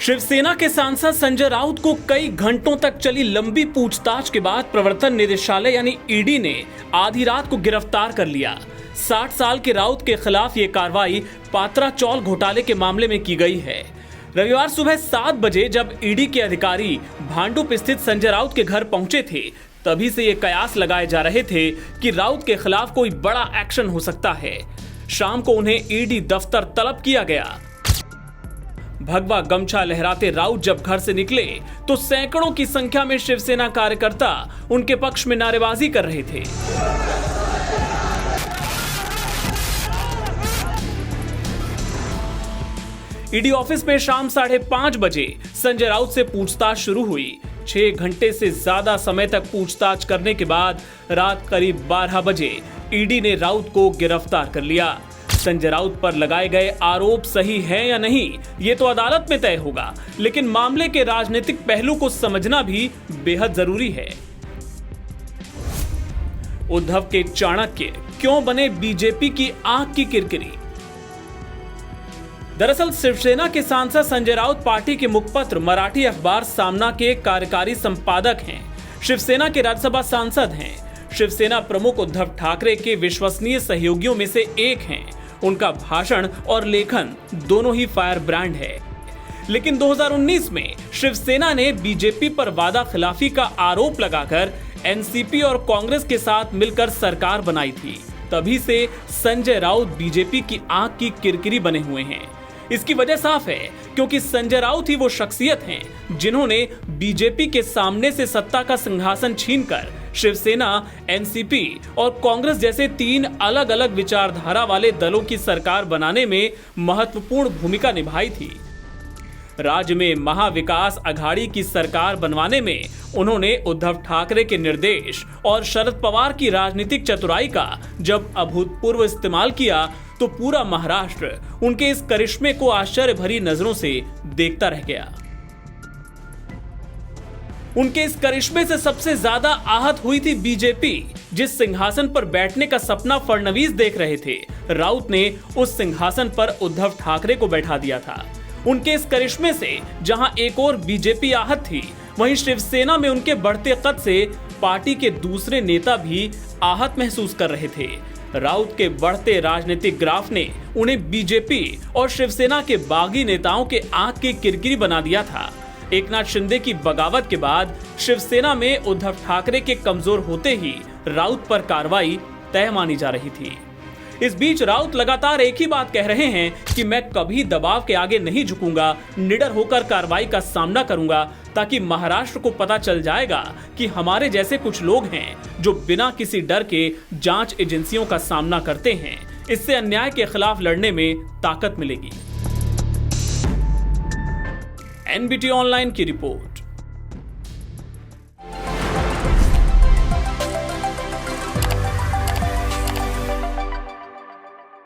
शिवसेना के सांसद संजय राउत को कई घंटों तक चली लंबी पूछताछ के बाद प्रवर्तन निदेशालय यानी ईडी ने आधी रात को गिरफ्तार कर लिया। 60 साल के राउत के खिलाफ ये कार्रवाई पात्रा चौल घोटाले के मामले में की गई है। रविवार सुबह 7 बजे जब ईडी के अधिकारी भांडुप स्थित संजय राउत के घर पहुंचे थे, तभी से ये कयास लगाए जा रहे थे कि राउत के खिलाफ कोई बड़ा एक्शन हो सकता है। शाम को उन्हें ईडी दफ्तर तलब किया गया। भगवा गमछा लहराते राउत जब घर से निकले तो सैकड़ों की संख्या में शिवसेना कार्यकर्ता उनके पक्ष में नारेबाजी कर रहे थे। ईडी ऑफिस में शाम 5:30 बजे संजय राउत से पूछताछ शुरू हुई। 6 घंटे से ज्यादा समय तक पूछताछ करने के बाद रात करीब 12 बजे ईडी ने राउत को गिरफ्तार कर लिया। संजय राउत पर लगाए गए आरोप सही हैं या नहीं, ये तो अदालत में तय होगा, लेकिन मामले के राजनीतिक पहलू को समझना भी बेहद जरूरी है। उद्धव के चाणक्य क्यों बने बीजेपी की आंख की किरकिरी। दरअसल शिवसेना के सांसद संजय राउत पार्टी के मुखपत्र मराठी अखबार सामना के कार्यकारी संपादक हैं। शिवसेना के राज्यसभा सांसद हैं। शिवसेना प्रमुख उद्धव ठाकरे के विश्वसनीय सहयोगियों में से एक हैं। उनका भाषण और लेखन दोनों ही फायर ब्रांड है। लेकिन 2019 में शिवसेना ने बीजेपी पर वादा खिलाफी का आरोप लगाकर एनसीपी और कांग्रेस के साथ मिलकर सरकार बनाई थी। तभी से संजय राउत बीजेपी की आंख की किरकिरी बने हुए हैं। इसकी वजह साफ है, क्योंकि संजय राउत ही वो शख्सियत हैं जिन्होंने बीजेपी के सामने से सत्ता का सिंहासन छीनकर शिवसेना, एनसीपी और कांग्रेस जैसे 3 अलग अलग विचारधारा वाले दलों की सरकार बनाने में महत्वपूर्ण भूमिका निभाई थी। राज्य में महाविकास अघाड़ी की सरकार बनवाने में उन्होंने उद्धव ठाकरे के निर्देश और शरद पवार की राजनीतिक चतुराई का जब अभूतपूर्व इस्तेमाल किया तो पूरा महाराष्ट्र उनके इस करिश्मे को आश्चर्य भरी नजरों से देखता रह गया। उनके इस करिश्मे से सबसे ज्यादा आहत हुई थी बीजेपी। जिस सिंहासन पर बैठने का सपना फडणवीस देख रहे थे, राउत ने उस सिंहासन पर उद्धव ठाकरे को बैठा दिया था। उनके इस करिश्मे से जहां एक और बीजेपी आहत थी, वहीं शिवसेना में उनके बढ़ते कद से पार्टी के दूसरे नेता भी आहत महसूस कर रहे थे। राउत के बढ़ते राजनीतिक ग्राफ ने उन्हें बीजेपी और शिवसेना के बागी नेताओं के आंख की किरकिरी बना दिया था। एकनाथ शिंदे की बगावत के बाद शिवसेना में उद्धव ठाकरे के कमजोर होते ही राउत पर कार्रवाई तय मानी जा रही थी। इस बीच राउत लगातार एक ही बात कह रहे हैं कि मैं कभी दबाव के आगे नहीं झुकूंगा, निडर होकर कार्रवाई का सामना करूंगा, ताकि महाराष्ट्र को पता चल जाएगा कि हमारे जैसे कुछ लोग हैं जो बिना किसी डर के जांच एजेंसियों का सामना करते हैं। इससे अन्याय के खिलाफ लड़ने में ताकत मिलेगी। एनबीटी ऑनलाइन की रिपोर्ट।